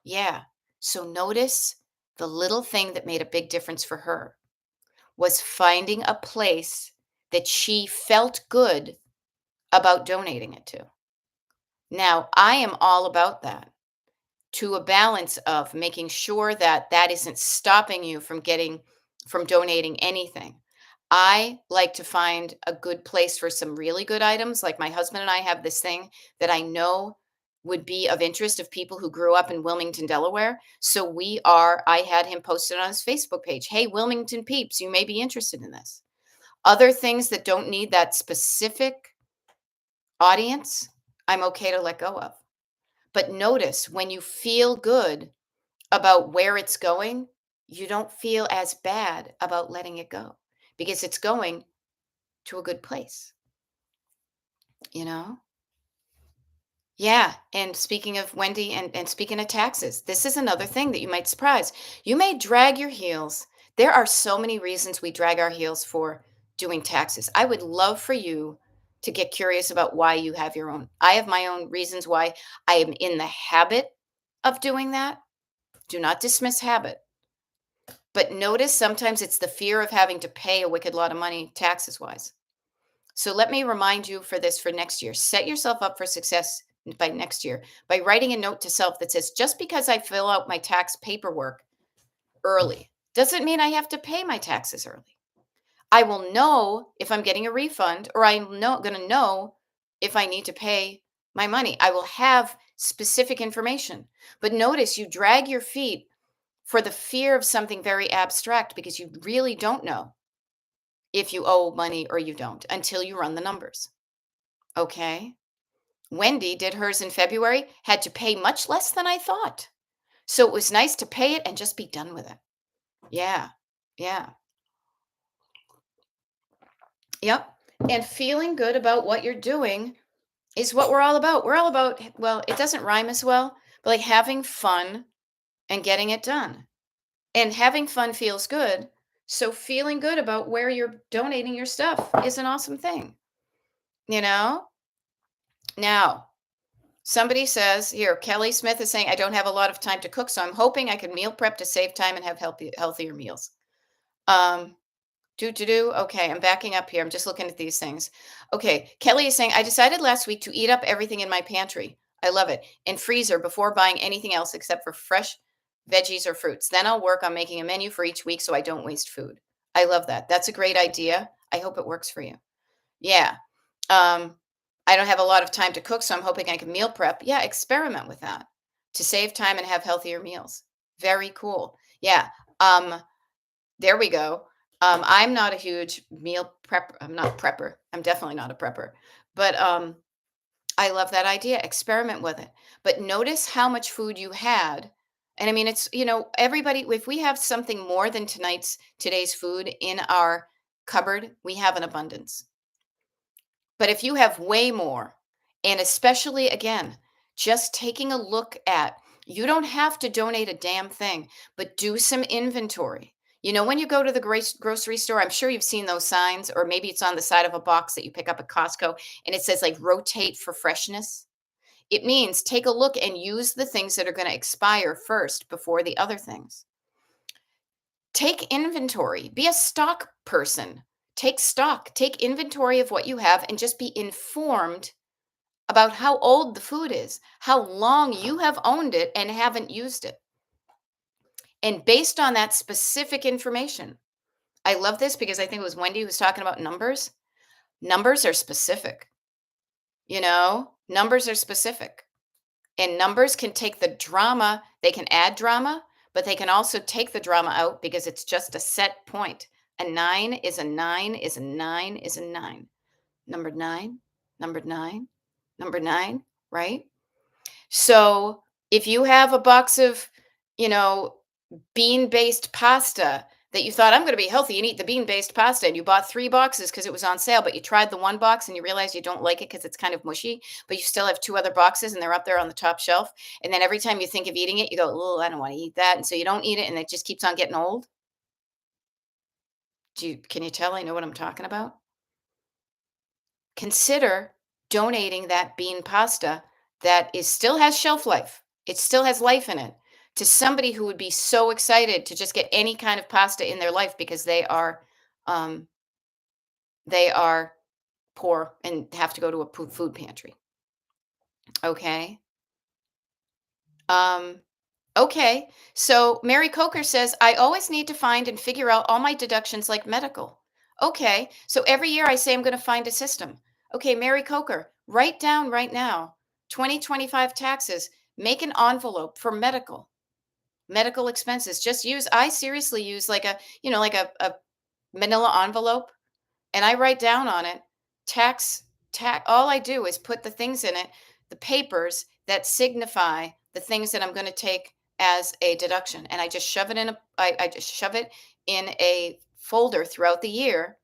Yeah. So notice the little thing that made a big difference for her was finding a place that she felt good about donating it to. Now, I am all about that, to a balance of making sure that that isn't stopping you from donating anything. I like to find a good place for some really good items. Like my husband and I have this thing that I know would be of interest of people who grew up in Wilmington, Delaware. So I had him posted on his Facebook page. Hey, Wilmington peeps, you may be interested in this. Other things that don't need that specific audience, I'm okay to let go of. But notice when you feel good about where it's going, you don't feel as bad about letting it go because it's going to a good place, you know? Yeah. And speaking of Wendy and speaking of taxes, this is another thing that you might surprise. You may drag your heels. There are so many reasons we drag our heels for doing taxes. I would love for you to get curious about why you have your own. I have my own reasons why I am in the habit of doing that. Do not dismiss habit. But notice sometimes it's the fear of having to pay a wicked lot of money taxes wise. So let me remind you for this for next year. Set yourself up for success by next year by writing a note to self that says, just because I fill out my tax paperwork early doesn't mean I have to pay my taxes early. I will know if I'm getting a refund or I'm going to know if I need to pay my money. I will have specific information. But notice you drag your feet for the fear of something very abstract because you really don't know if you owe money or you don't until you run the numbers. Okay. Wendy did hers in February, had to pay much less than I thought. So it was nice to pay it and just be done with it. Yeah. Yeah. Yep. And feeling good about what you're doing is what we're all about. We're all about, well, it doesn't rhyme as well, but like having fun and getting it done. And having fun feels good. So feeling good about where you're donating your stuff is an awesome thing, you know? Now, somebody says here, Kelly Smith is saying, I don't have a lot of time to cook, so I'm hoping I can meal prep to save time and have healthier meals. Um, do. Okay, I'm backing up here. I'm just looking at these things. Okay, Kelly is saying, I decided last week to eat up everything in my pantry. I love it. And freezer before buying anything else except for fresh veggies or fruits. Then I'll work on making a menu for each week so I don't waste food. I love that. That's a great idea. I hope it works for you. Yeah. Um, I don't have a lot of time to cook, so I'm hoping I can meal prep. Yeah, experiment with that to save time and have healthier meals. Very cool. Yeah. Um, there we go. I'm not a huge meal prep. I'm not a prepper. I'm definitely not a prepper. But I love that idea. Experiment with it. But notice how much food you had. And I mean, it's, everybody, if we have something more than today's food in our cupboard, we have an abundance. But if you have way more, and especially again, just taking a look at, you don't have to donate a damn thing, but do some inventory. When you go to the grocery store, I'm sure you've seen those signs, or maybe it's on the side of a box that you pick up at Costco, and it says like rotate for freshness. It means take a look and use the things that are going to expire first before the other things. Take inventory, be a stock person. Take stock, take inventory of what you have, and just be informed about how old the food is, how long you have owned it and haven't used it. And based on that specific information, I love this because I think it was Wendy who was talking about numbers. Numbers are specific, numbers are specific. And numbers can take the drama, they can add drama, but they can also take the drama out because it's just a set point. A nine is a nine is a nine is a nine. Number nine, number nine, number nine, right? So if you have a box of, you know, bean-based pasta that you thought, I'm going to be healthy and eat the bean-based pasta, and you bought 3 boxes because it was on sale, but you tried the one box and you realize you don't like it because it's kind of mushy, but you still have 2 other boxes and they're up there on the top shelf. And then every time you think of eating it, you go, oh, I don't want to eat that. And so you don't eat it and it just keeps on getting old. Can you tell I know what I'm talking about? Consider donating that bean pasta that is still has shelf life. It still has life in it to somebody who would be so excited to just get any kind of pasta in their life because um, they are poor and have to go to a food pantry. Okay. Um, okay. So Mary Coker says, I always need to find and figure out all my deductions like medical. Okay. So every year I say I'm going to find a system. Okay, Mary Coker, write down right now 2025 taxes, make an envelope for medical expenses. Just use, I seriously use like a manila envelope, and I write down on it tax all I do is put the things in it, the papers that signify the things that I'm going to take as a deduction. And I just shove it in I just shove it in a folder throughout the year,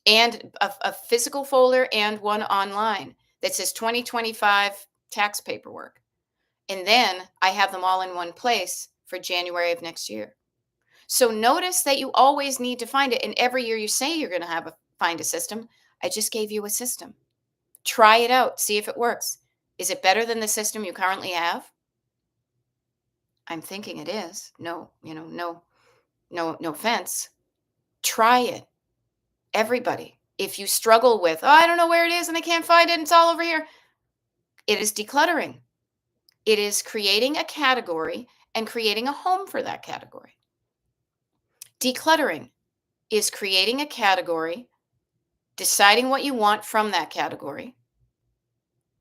and a physical folder and one online that says 2025 tax paperwork. And then I have them all in one place for January of next year. So notice that you always need to find it. And every year you say you're going to find a system. I just gave you a system. Try it out. See if it works. Is it better than the system you currently have? I'm thinking it is. No, no offense. Try it. Everybody. If you struggle with, oh, I don't know where it is and I can't find it, and it's all over here. It is decluttering. It is creating a category and creating a home for that category. Decluttering is creating a category, deciding what you want from that category,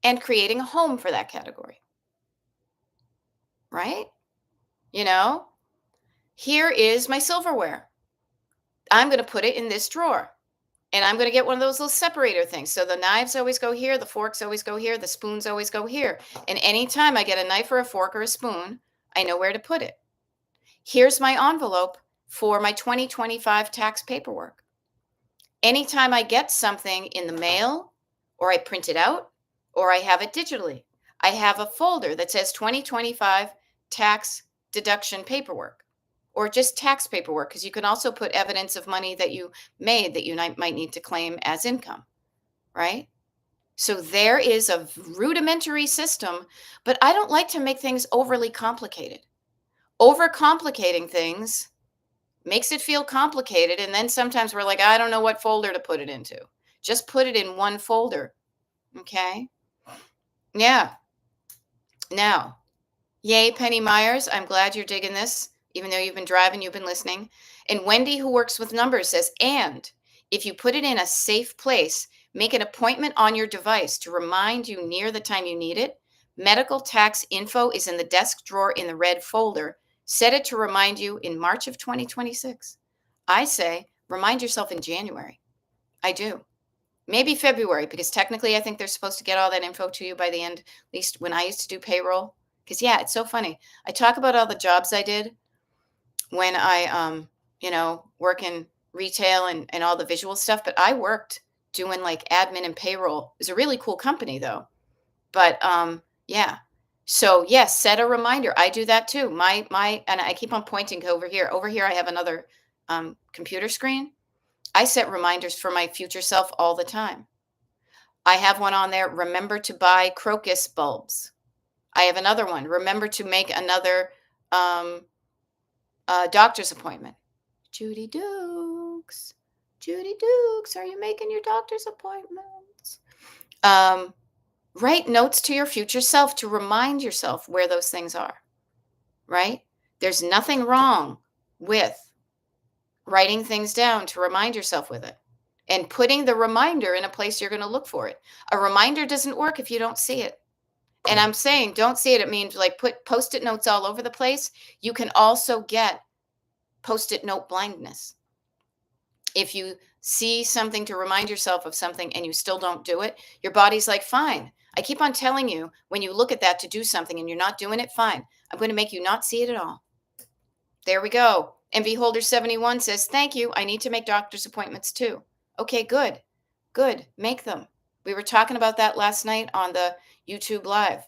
and creating a home for that category. Right? You know, here is my silverware. I'm going to put it in this drawer. And I'm going to get one of those little separator things. So the knives always go here, the forks always go here, the spoons always go here. And anytime I get a knife or a fork or a spoon, I know where to put it. Here's my envelope for my 2025 tax paperwork. Anytime I get something in the mail, or I print it out, or I have it digitally, I have a folder that says 2025 tax deduction paperwork, or just tax paperwork, because you can also put evidence of money that you made that you might need to claim as income, right? So there is a rudimentary system, but I don't like to make things overly complicated. Overcomplicating things makes it feel complicated. And then sometimes we're like, I don't know what folder to put it into. Just put it in one folder. Okay. Yeah. Now, yay, Penny Myers. I'm glad you're digging this, even though you've been driving, you've been listening. And Wendy, who works with numbers, says, and if you put it in a safe place, make an appointment on your device to remind you near the time you need it. Medical tax info is in the desk drawer in the red folder. Set it to remind you in March of 2026. I say, remind yourself in January. I do. Maybe February, because technically I think they're supposed to get all that info to you by the end, at least when I used to do payroll. Because, yeah, it's so funny. I talk about all the jobs I did when I, work in retail and all the visual stuff, but I worked doing like admin and payroll. It was a really cool company though. But yeah. So yes, set a reminder. I do that too. And I keep on pointing over here. Over here, I have another computer screen. I set reminders for my future self all the time. I have one on there. Remember to buy crocus bulbs. I have another one. Remember to make another doctor's appointment. Judy Dukes, Judy Dukes, are you making your doctor's appointments? Write notes to your future self to remind yourself where those things are, right? There's nothing wrong with writing things down to remind yourself with it and putting the reminder in a place you're going to look for it. A reminder doesn't work if you don't see it. And I'm saying don't see it. It means like put Post-it notes all over the place. You can also get Post-it note blindness. If you see something to remind yourself of something and you still don't do it, your body's like, fine. I keep on telling you when you look at that to do something and you're not doing it, fine. I'm going to make you not see it at all. There we go. MV Holder 71 says, thank you. I need to make doctor's appointments too. Okay, good. Good. Make them. We were talking about that last night on the YouTube Live.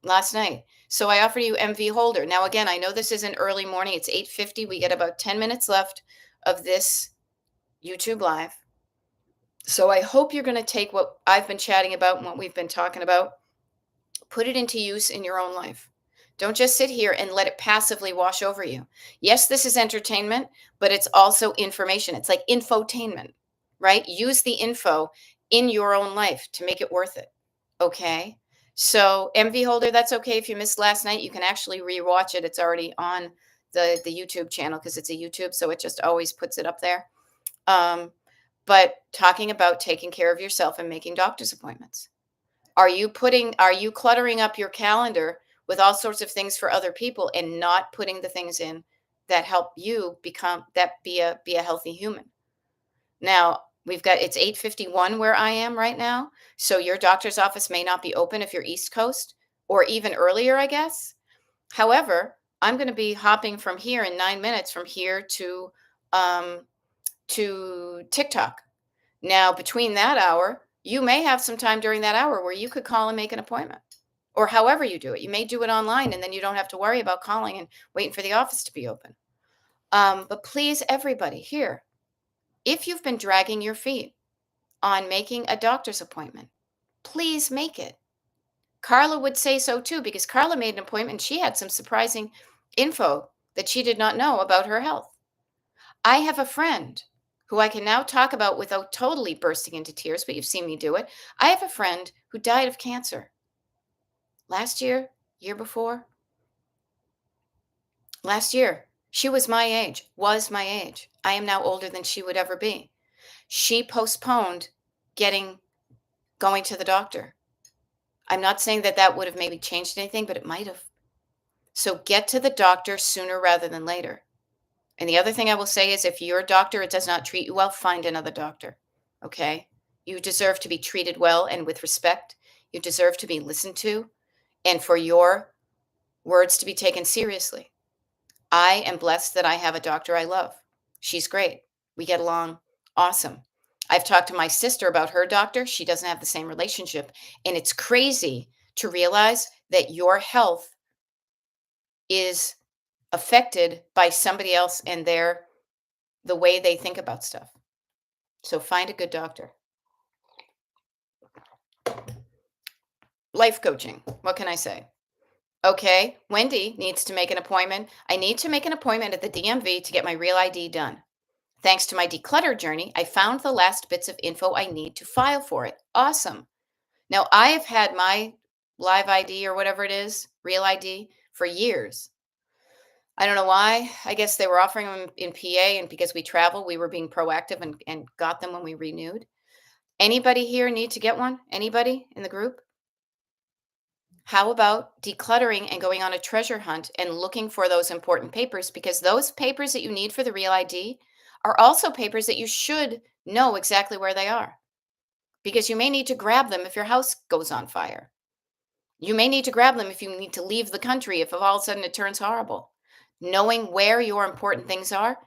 Last night. So I offer you MV Holder. Now, again, I know this isn't early morning. It's 8:50. We get about 10 minutes left of this YouTube Live. So I hope you're going to take what I've been chatting about and what we've been talking about, put it into use in your own life. Don't just sit here and let it passively wash over you. Yes, this is entertainment, but it's also information. It's like infotainment, right? Use the info in your own life to make it worth it. Okay. So, MV holder, that's okay if you missed last night. You can actually rewatch it. It's already on the YouTube channel because it's a YouTube, so it just always puts it up there. Um, but talking about taking care of yourself and making doctor's appointments. Are you cluttering up your calendar with all sorts of things for other people and not putting the things in that help you be a healthy human? Now, it's 8:51 where I am right now, so your doctor's office may not be open if you're East Coast or even earlier, I guess. However, I'm going to be hopping from here in 9 minutes from here um to TikTok. Now, between that hour, you may have some time during that hour where you could call and make an appointment. Or however you do it. You may do it online and then you don't have to worry about calling and waiting for the office to be open. But please, everybody, here, if you've been dragging your feet on making a doctor's appointment, please make it. Carla would say so too, because Carla made an appointment. She had some surprising info that she did not know about her health. I have a friend who I can now talk about without totally bursting into tears, but you've seen me do it. I have a friend who died of cancer last year, year before, last year. She was my age, was my age. I am now older than she would ever be. She postponed getting going to the doctor. I'm not saying that that would have maybe changed anything, but it might have. So get to the doctor sooner rather than later. And the other thing I will say is if your doctor does not treat you well, find another doctor. Okay? You deserve to be treated well and with respect. You deserve to be listened to and for your words to be taken seriously. I am blessed that I have a doctor I love. She's great. We get along awesome. I've talked to my sister about her doctor. She doesn't have the same relationship. And it's crazy to realize that your health is affected by somebody else and the way they think about stuff. So find a good doctor. Life coaching. What can I say? Okay, Wendy needs to make an appointment. I need to make an appointment at the DMV to get my real ID done. Thanks to my declutter journey, I found the last bits of info I need to file for it. Awesome. Now, I have had my live ID or whatever it is, real ID, for years. I don't know why. I guess they were offering them in PA, and because we travel, we were being proactive and got them when we renewed. Anybody here need to get one? Anybody in the group? How about decluttering and going on a treasure hunt and looking for those important papers? Because those papers that you need for the real ID are also papers that you should know exactly where they are. Because you may need to grab them if your house goes on fire. You may need to grab them if you need to leave the country, if all of a sudden it turns horrible. Knowing where your important things are,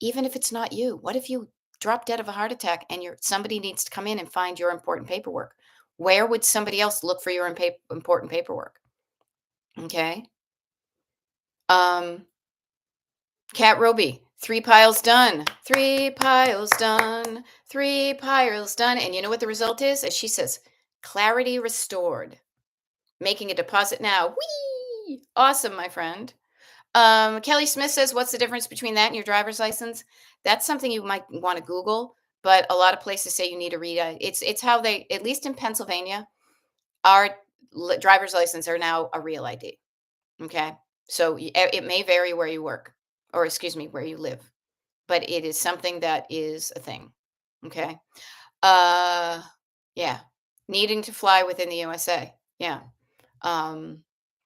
even if it's not you. What if you drop dead of a heart attack and somebody needs to come in and find your important paperwork? Where would somebody else look for your important paperwork? Okay. Um, Cat Roby, 3 piles done, 3 piles done, 3 piles done. And you know what the result is? As she says, clarity restored. Making a deposit now. Whee! Awesome, my friend. Kelly Smith says, what's the difference between that and your driver's license? That's something you might want to Google, but a lot of places say you need to read it. It's how they, at least in Pennsylvania, our driver's license are now a real ID. Okay. So it may vary where you work, or excuse me, where you live, but it is something that is a thing. Okay. Uh, yeah. Needing to fly within the USA. Yeah. Um,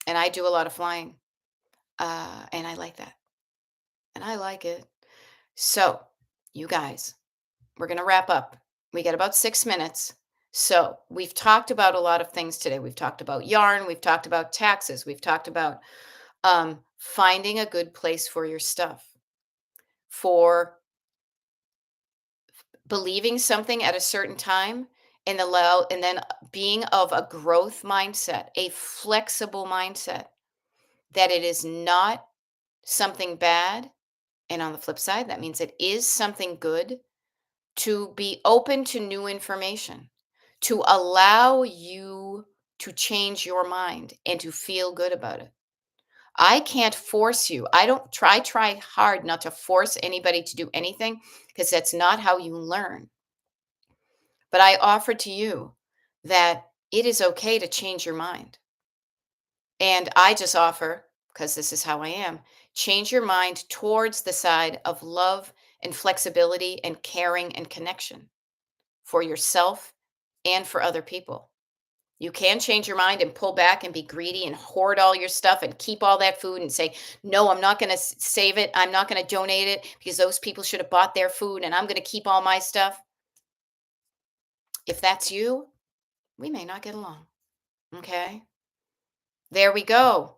and I do a lot of flying. And I like that. And I like it. So, you guys, we're going to wrap up. We got about 6 minutes. So, we've talked about a lot of things today. We've talked about yarn. We've talked about taxes. We've talked about finding a good place for your stuff, for believing something at a certain time and then being of a growth mindset, a flexible mindset that it is not something bad. And on the flip side, that means it is something good. to be open to new information, to allow you to change your mind and to feel good about it. I can't force you. I don't try hard not to force anybody to do anything because that's not how you learn. But I offer to you that it is okay to change your mind. And I just offer, because this is how I am, change your mind towards the side of love and flexibility and caring and connection for yourself and for other people. You can change your mind and pull back and be greedy and hoard all your stuff and keep all that food and say, no, I'm not going to save it. I'm not going to donate it because those people should have bought their food and I'm going to keep all my stuff. If that's you, we may not get along. Okay. There we go.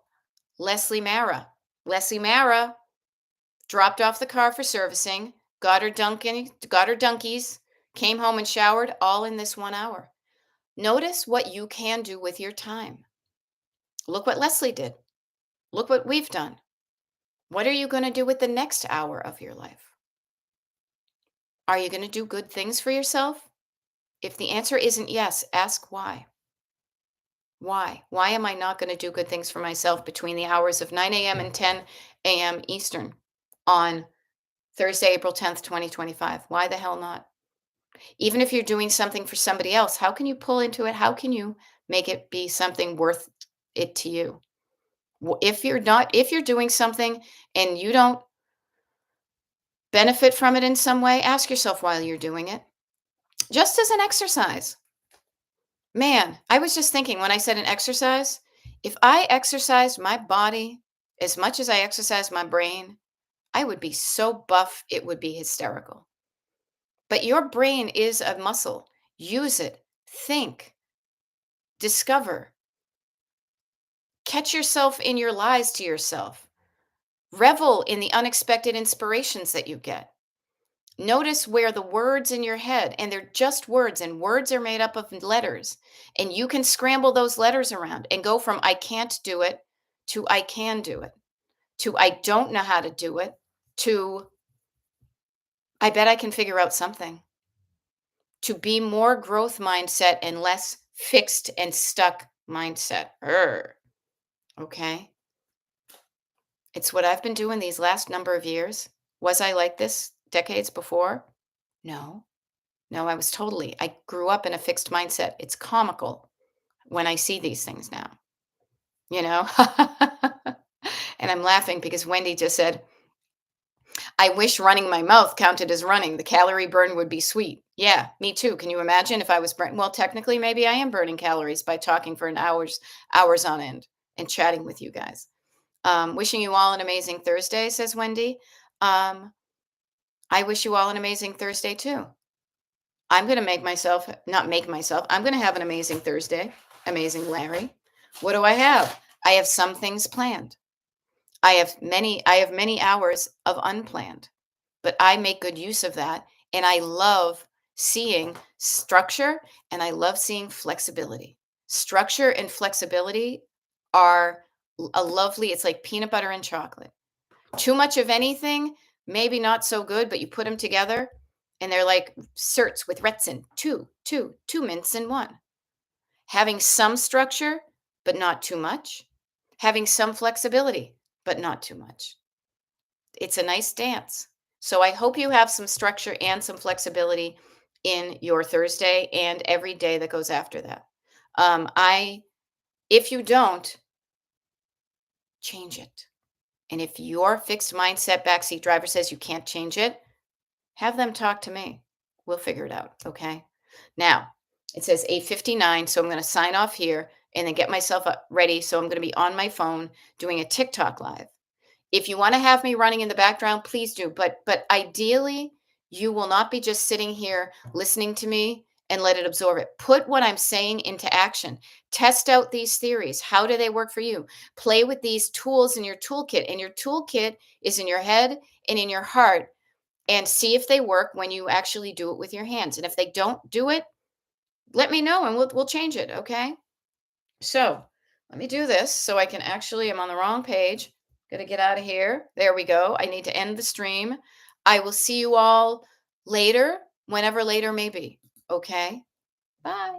Leslie Mara. Leslie Mara dropped off the car for servicing, got her donkeys, came home and showered all in this 1 hour. Notice what you can do with your time. Look what Leslie did. Look what we've done. What are you going to do with the next hour of your life? Are you going to do good things for yourself? If the answer isn't yes, ask why. Why? Why am I not going to do good things for myself between the hours of 9 a.m. and 10 a.m. Eastern on Thursday, April 10th, 2025? Why the hell not? Even if you're doing something for somebody else, how can you pull into it? How can you make it be something worth it to you? If you're doing something and you don't benefit from it in some way, ask yourself while you're doing it. Just as an exercise. Man, I was just thinking when I said an exercise, if I exercised my body as much as I exercise my brain, I would be so buff, it would be hysterical. But your brain is a muscle. Use it. Think. Discover. Catch yourself in your lies to yourself. Revel in the unexpected inspirations that you get. Notice where the words in your head, and they're just words, and words are made up of letters, and you can scramble those letters around and go from I can't do it to I can do it to I don't know how to do it to I bet I can figure out something. To be more growth mindset and less fixed and stuck mindset. Okay. It's what I've been doing these last number of years. Was I like this decades before? No. No, I grew up in a fixed mindset. It's comical when I see these things now, you know? And I'm laughing because Wendy just said, I wish running my mouth counted as running. The calorie burn would be sweet. Yeah, me too. Can you imagine if I was burning? Well, technically, maybe I am burning calories by talking for hours on end and chatting with you guys. Wishing you all an amazing Thursday, says Wendy. I wish you all an amazing Thursday too. I'm going to not make myself, I'm going to have an amazing Thursday. Amazing Larry. What do I have? I have some things planned. I have many hours of unplanned, but I make good use of that. And I love seeing structure and I love seeing flexibility. Structure and flexibility are it's like peanut butter and chocolate. Too much of anything, maybe not so good, but you put them together and they're like certs with retsin, two mints in one. Having some structure, but not too much. Having some flexibility, but not too much. It's a nice dance. So I hope you have some structure and some flexibility in your Thursday and every day that goes after that. If you don't, change it. And if your fixed mindset backseat driver says you can't change it, have them talk to me. We'll figure it out. Okay. Now it says 8:59. So I'm going to sign off here and then get myself ready. So I'm going to be on my phone doing a TikTok live. If you want to have me running in the background, please do. But ideally, you will not be just sitting here listening to me and let it absorb it. Put what I'm saying into action. Test out these theories. How do they work for you? Play with these tools in your toolkit. And your toolkit is in your head and in your heart. And see if they work when you actually do it with your hands. And if they don't do it, let me know and we'll change it. Okay. So let me do this so I can I'm on the wrong page. Gotta get out of here. There we go. I need to end the stream. I will see you all later. whenever later may be. Okay? Bye.